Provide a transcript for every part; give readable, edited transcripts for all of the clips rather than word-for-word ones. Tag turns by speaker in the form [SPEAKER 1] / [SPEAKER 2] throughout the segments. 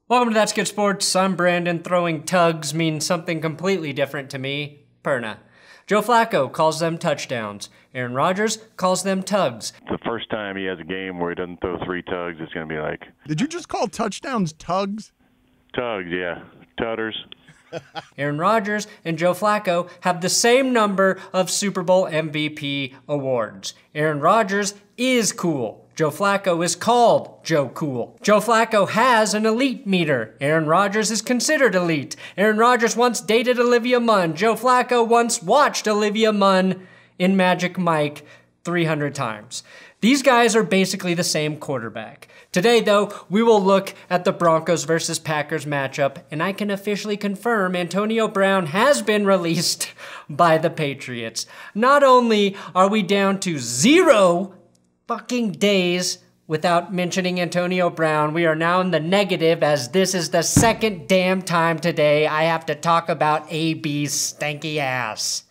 [SPEAKER 1] Welcome to That's Good Sports. I'm Brandon. Throwing tugs means something completely different to me. Perna. Joe Flacco calls them touchdowns. Aaron Rodgers calls them tugs.
[SPEAKER 2] The first time he has a game where he doesn't throw 3 tugs, it's going to be like...
[SPEAKER 3] Did you just call touchdowns tugs?
[SPEAKER 2] Tugs, yeah. Tutters.
[SPEAKER 1] Aaron Rodgers and Joe Flacco have the same number of Super Bowl MVP awards. Aaron Rodgers is cool. Joe Flacco is called Joe Cool. Joe Flacco has an elite meter. Aaron Rodgers is considered elite. Aaron Rodgers once dated Olivia Munn. Joe Flacco once watched Olivia Munn in Magic Mike 300 times. These guys are basically the same quarterback. Today, though, we will look at the Broncos versus Packers matchup, and I can officially confirm Antonio Brown has been released by the Patriots. Not only are we down to 0 fucking days without mentioning Antonio Brown, we are now in the negative, as this is the second damn time today I have to talk about AB's stanky ass.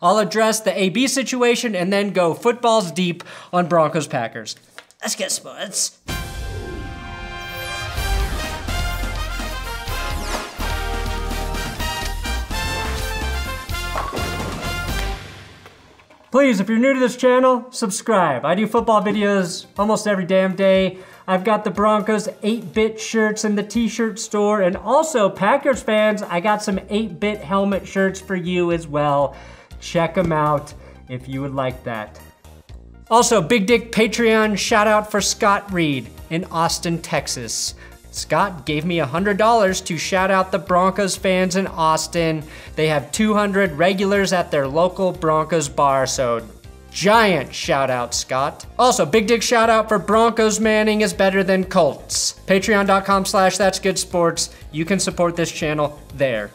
[SPEAKER 1] I'll address the AB situation and then go footballs deep on Broncos Packers. Let's get sports. Please, if you're new to this channel, subscribe. I do football videos almost every damn day. I've got the Broncos 8-bit shirts in the t-shirt store, and also, Packers fans, I got some 8-bit helmet shirts for you as well. Check them out if you would like that. Also, Big Dick Patreon shout out for Scott Reed in Austin, Texas. Scott gave me $100 to shout out the Broncos fans in Austin. They have 200 regulars at their local Broncos bar, so giant shout out, Scott. Also, big dick shout out for Broncos Manning is better than Colts. Patreon.com/that'sgoodsports. You can support this channel there.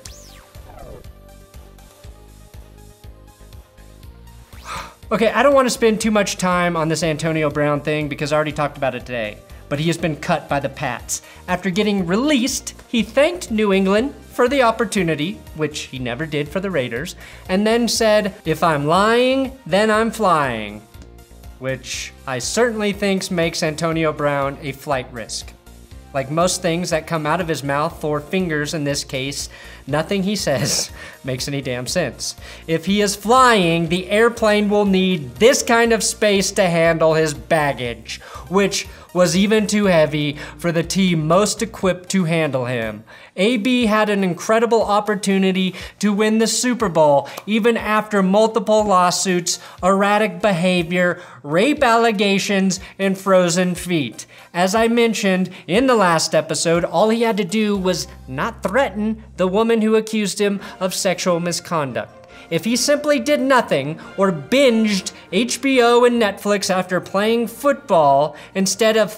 [SPEAKER 1] Okay, I don't want to spend too much time on this Antonio Brown thing because I already talked about it today. But he has been cut by the Pats. After getting released, he thanked New England for the opportunity, which he never did for the Raiders, and then said, "If I'm lying, then I'm flying," which I certainly think makes Antonio Brown a flight risk. Like most things that come out of his mouth, 4 fingers in this case, nothing he says makes any damn sense. If he is flying, the airplane will need this kind of space to handle his baggage, which was even too heavy for the team most equipped to handle him. AB had an incredible opportunity to win the Super Bowl, even after multiple lawsuits, erratic behavior, rape allegations, and frozen feet. As I mentioned in the last episode, all he had to do was not threaten the woman who accused him of sexual misconduct. If he simply did nothing or binged HBO and Netflix after playing football instead of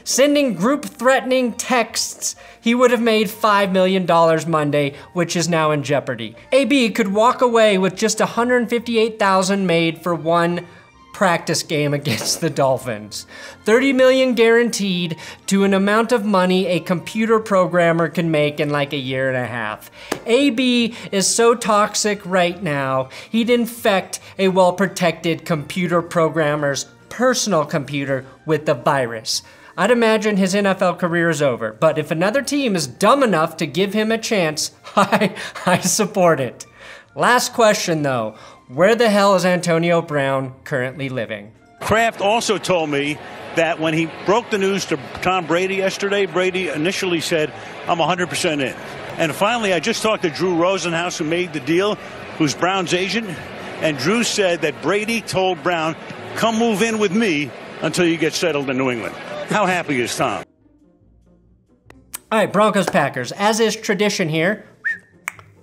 [SPEAKER 1] sending group threatening texts, he would have made $5 million Monday, which is now in jeopardy. AB could walk away with just $158,000 made for one practice game against the Dolphins. $30 million guaranteed to an amount of money a computer programmer can make in like a year and a half. AB is so toxic right now, he'd infect a well-protected computer programmer's personal computer with the virus. I'd imagine his NFL career is over, but if another team is dumb enough to give him a chance, I support it. Last question though. Where the hell is Antonio Brown currently living?
[SPEAKER 4] Kraft also told me that when he broke the news to Tom Brady yesterday, Brady initially said, "I'm 100% in." And finally, I just talked to Drew Rosenhaus, who made the deal, who's Brown's agent, and Drew said that Brady told Brown, "Come move in with me until you get settled in New England." How happy is Tom?
[SPEAKER 1] All right, Broncos Packers. As is tradition here,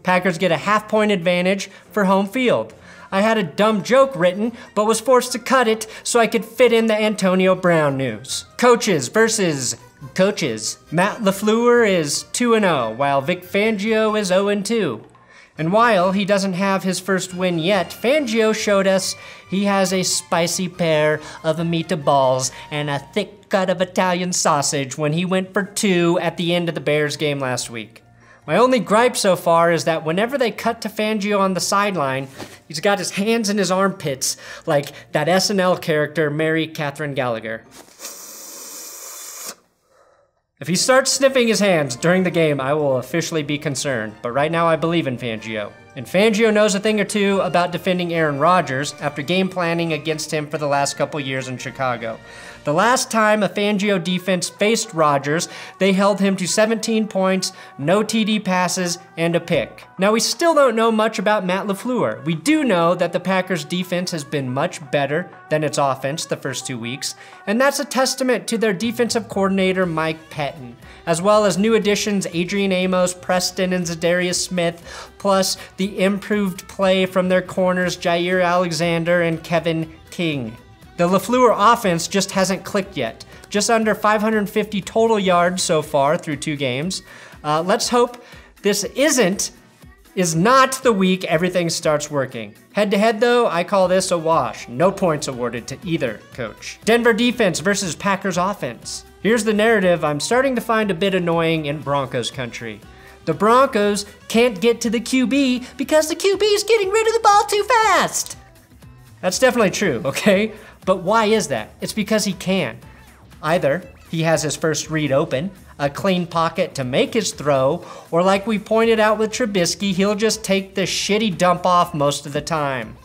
[SPEAKER 1] Packers get a half-point advantage for home field. I had a dumb joke written, but was forced to cut it so I could fit in the Antonio Brown news. Coaches versus coaches. Matt LaFluer is 2-0, while Vic Fangio is 0-2. And while he doesn't have his first win yet, Fangio showed us he has a spicy pair of meatballs and a thick cut of Italian sausage when he went for 2 at the end of the Bears game last week. My only gripe so far is that whenever they cut to Fangio on the sideline, he's got his hands in his armpits like that SNL character Mary Catherine Gallagher. If he starts sniffing his hands during the game, I will officially be concerned. But right now I believe in Fangio. And Fangio knows a thing or two about defending Aaron Rodgers after game planning against him for the last couple years in Chicago. The last time a Fangio defense faced Rodgers, they held him to 17 points, no TD passes, and a pick. Now we still don't know much about Matt LaFluer. We do know that the Packers defense has been much better than its offense the first 2 weeks, and that's a testament to their defensive coordinator Mike Pettin, as well as new additions Adrian Amos, Preston, and Za'Darius Smith, plus the improved play from their corners Jair Alexander and Kevin King. The LaFluer offense just hasn't clicked yet. Just under 550 total yards so far through 2 games. Let's hope this is not the week everything starts working. Head-to-head though, I call this a wash. No points awarded to either coach. Denver defense versus Packers offense. Here's the narrative I'm starting to find a bit annoying in Broncos country. The Broncos can't get to the QB because the QB is getting rid of the ball too fast. That's definitely true, okay? But why is that? It's because he can. Either he has his first read open, a clean pocket to make his throw, or like we pointed out with Trubisky, he'll just take the shitty dump off most of the time.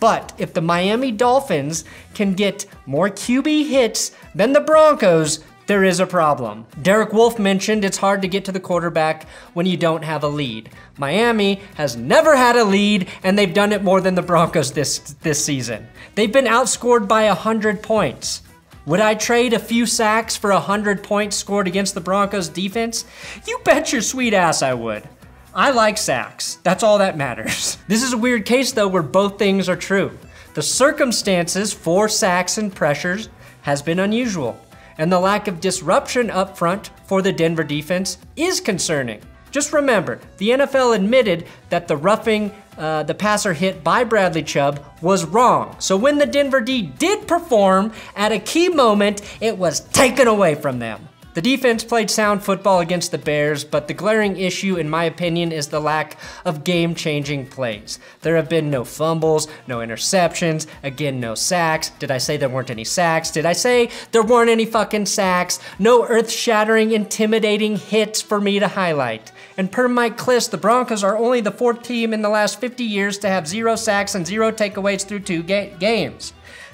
[SPEAKER 1] But if the Miami Dolphins can get more QB hits than the Broncos, there is a problem. Derek Wolfe mentioned it's hard to get to the quarterback when you don't have a lead. Miami has never had a lead, and they've done it more than the Broncos this season. They've been outscored by 100 points. Would I trade a few sacks for 100 points scored against the Broncos defense? You bet your sweet ass I would. I like sacks. That's all that matters. This is a weird case though where both things are true. The circumstances for sacks and pressures has been unusual, and the lack of disruption up front for the Denver defense is concerning. Just remember, the NFL admitted that the roughing the passer hit by Bradley Chubb was wrong. So when the Denver D did perform at a key moment, it was taken away from them. The defense played sound football against the Bears, but the glaring issue, in my opinion, is the lack of game-changing plays. There have been no fumbles, no interceptions, again, no sacks. Did I say there weren't any sacks? Did I say there weren't any fucking sacks? No earth-shattering, intimidating hits for me to highlight. And per Mike Kliss, the Broncos are only the 4th team in the last 50 years to have 0 sacks and 0 takeaways through 2 games.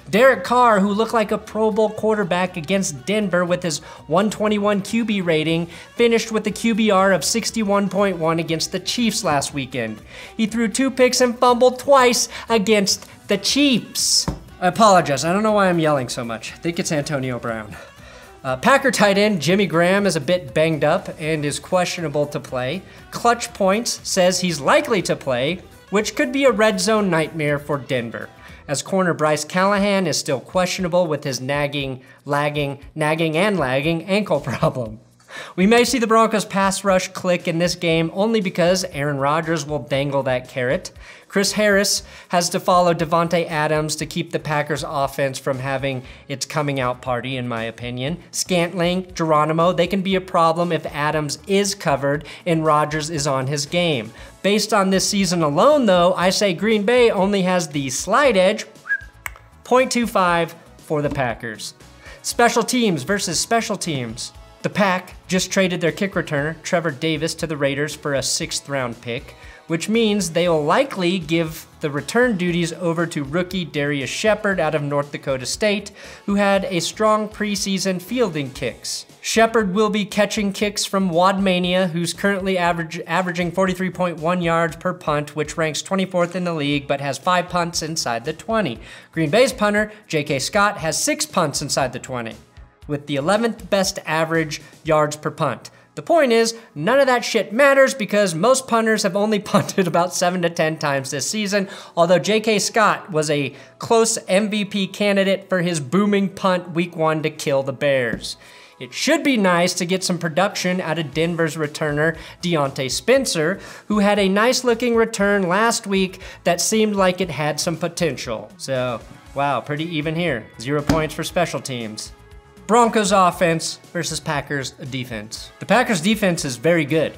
[SPEAKER 1] Derek Carr, who looked like a Pro Bowl quarterback against Denver with his 121 QB rating, finished with a QBR of 61.1 against the Chiefs last weekend. He threw 2 picks and fumbled twice against the Chiefs. I apologize, I don't know why I'm yelling so much. I think it's Antonio Brown. Packer tight end Jimmy Graham is a bit banged up and is questionable to play. Clutch Points says he's likely to play, which could be a red zone nightmare for Denver, as corner Bryce Callahan is still questionable with his nagging ankle problem. We may see the Broncos pass rush click in this game only because Aaron Rodgers will dangle that carrot. Chris Harris has to follow Devontae Adams to keep the Packers offense from having its coming out party, in my opinion. Scantling, Geronimo, they can be a problem if Adams is covered and Rodgers is on his game. Based on this season alone though, I say Green Bay only has the slight edge, 0.25 for the Packers. Special teams versus special teams. The Pack just traded their kick returner, Trevor Davis, to the Raiders for a 6th round pick, which means they will likely give the return duties over to rookie Darius Shepard out of North Dakota State, who had a strong preseason fielding kicks. Shepard will be catching kicks from Wadmania, who's currently averaging 43.1 yards per punt, which ranks 24th in the league, but has 5 punts inside the 20. Green Bay's punter, J.K. Scott, has 6 punts inside the 20, with the 11th best average yards per punt. The point is, none of that shit matters because most punters have only punted about 7 to 10 times this season, although J.K. Scott was a close MVP candidate for his booming punt week 1 to kill the Bears. It should be nice to get some production out of Denver's returner, Deontay Spencer, who had a nice looking return last week that seemed like it had some potential. So, wow, pretty even here. 0 points for special teams. Broncos offense versus Packers defense. The Packers defense is very good.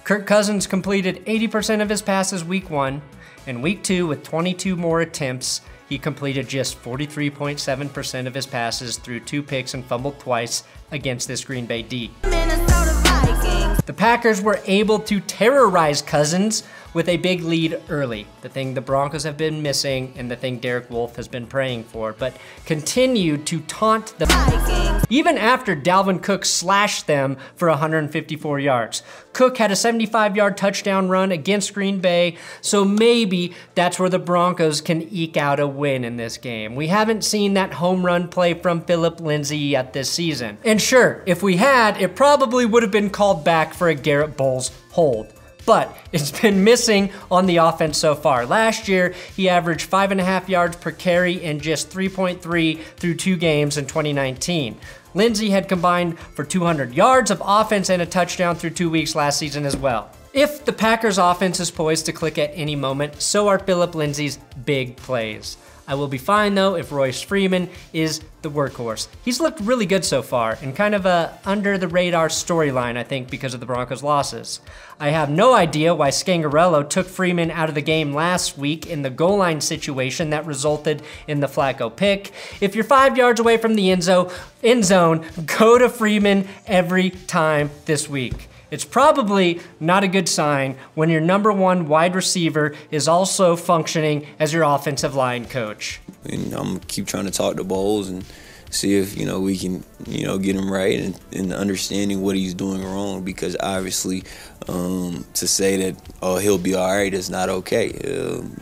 [SPEAKER 1] Kirk Cousins completed 80% of his passes week 1, and week 2 with 22 more attempts, he completed just 43.7% of his passes, threw 2 picks and fumbled twice against this Green Bay D. The Packers were able to terrorize Cousins with a big lead early, the thing the Broncos have been missing and the thing Derek Wolfe has been praying for, but continued to taunt the Vikings even after Dalvin Cook slashed them for 154 yards. Cook had a 75-yard touchdown run against Green Bay, so maybe that's where the Broncos can eke out a win in this game. We haven't seen that home run play from Phillip Lindsay yet this season. And sure, if we had, it probably would have been called back for a Garrett Bowles hold. But it's been missing on the offense so far. Last year, he averaged 5.5 yards per carry and just 3.3 through 2 games in 2019. Lindsay had combined for 200 yards of offense and a touchdown through 2 weeks last season as well. If the Packers offense is poised to click at any moment, so are Phillip Lindsay's big plays. I will be fine though if Royce Freeman is the workhorse. He's looked really good so far and kind of a under the radar storyline, I think, because of the Broncos' losses. I have no idea why Scangarello took Freeman out of the game last week in the goal line situation that resulted in the Flacco pick. If you're 5 yards away from the end zone, go to Freeman every time this week. It's probably not a good sign when your #1 wide receiver is also functioning as your offensive line coach.
[SPEAKER 5] And I'm gonna keep trying to talk to Bowles and see if, we can, get him right and understanding what he's doing wrong, because obviously to say that, oh, he'll be all right is not okay.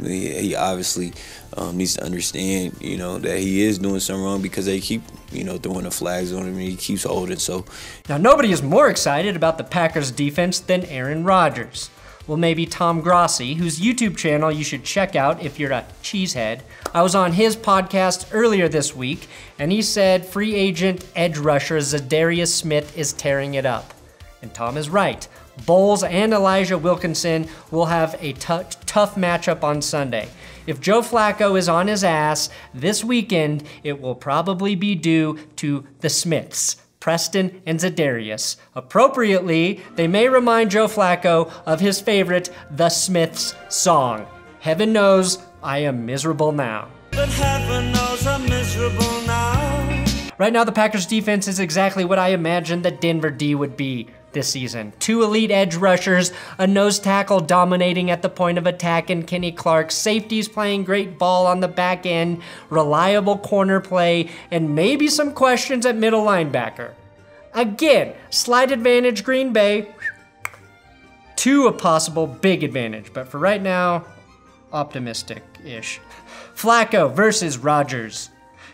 [SPEAKER 5] He obviously needs to understand, that he is doing something wrong, because they keep, throwing the flags on him and he keeps holding. So
[SPEAKER 1] now nobody is more excited about the Packers defense than Aaron Rodgers. Well, maybe Tom Grossi, whose YouTube channel you should check out if you're a cheesehead. I was on his podcast earlier this week, and he said free agent edge rusher Za'Darius Smith is tearing it up. And Tom is right. Bowles and Elijah Wilkinson will have a tough matchup on Sunday. If Joe Flacco is on his ass this weekend, it will probably be due to the Smiths, Preston and Za'Darius. Appropriately, they may remind Joe Flacco of his favorite The Smiths song, Heaven Knows I Am Miserable Now. But heaven knows I'm miserable now. Right now, the Packers defense is exactly what I imagined the Denver D would be this season. 2 elite edge rushers, a nose tackle dominating at the point of attack in Kenny Clark, safeties playing great ball on the back end, reliable corner play, and maybe some questions at middle linebacker. Again, slight advantage Green Bay to a possible big advantage, but for right now, optimistic-ish. Flacco versus Rodgers.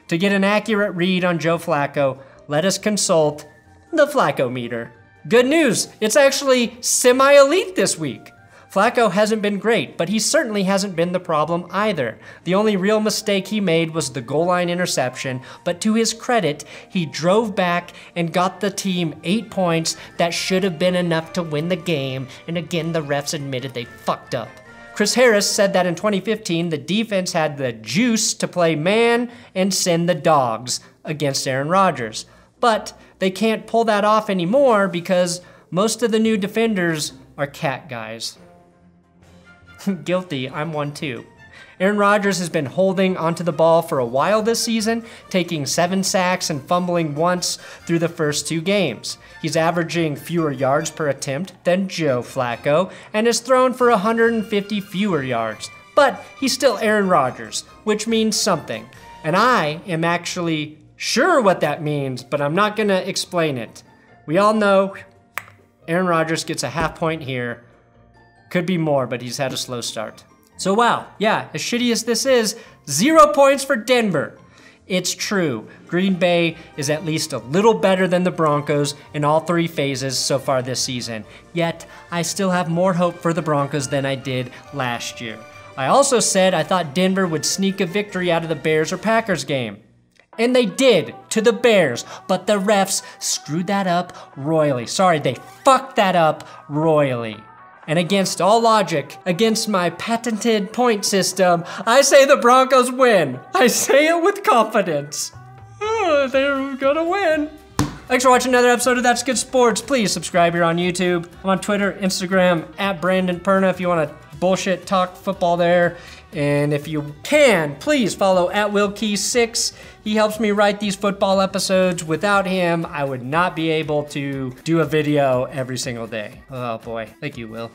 [SPEAKER 1] To get an accurate read on Joe Flacco, let us consult the Flacco meter. Good news, it's actually semi-elite this week. Flacco hasn't been great, but he certainly hasn't been the problem either. The only real mistake he made was the goal line interception, but to his credit, he drove back and got the team 8 points that should have been enough to win the game, and again, the refs admitted they fucked up. Chris Harris said that in 2015, the defense had the juice to play man and send the dogs against Aaron Rodgers. But they can't pull that off anymore because most of the new defenders are cat guys. Guilty, I'm one too. Aaron Rodgers has been holding onto the ball for a while this season, taking 7 sacks and fumbling once through the first 2 games. He's averaging fewer yards per attempt than Joe Flacco and has thrown for 150 fewer yards. But he's still Aaron Rodgers, which means something. And I am actually sure what that means, but I'm not gonna explain it. We all know Aaron Rodgers gets a half point here. Could be more, but he's had a slow start. So wow, yeah, as shitty as this is, 0 points for Denver. It's true, Green Bay is at least a little better than the Broncos in all 3 phases so far this season. Yet, I still have more hope for the Broncos than I did last year. I also said I thought Denver would sneak a victory out of the Bears or Packers game. And they did, to the Bears, but the refs screwed that up royally. Sorry, they fucked that up royally. And against all logic, against my patented point system, I say the Broncos win. I say it with confidence. They're gonna win. Thanks for watching another episode of That's Good Sports. Please subscribe here on YouTube. I'm on Twitter, Instagram, @BrandonPerna if you want to bullshit talk football there. And if you can, please follow @WillKey6. He helps me write these football episodes. Without him, I would not be able to do a video every single day. Oh boy, thank you, Will.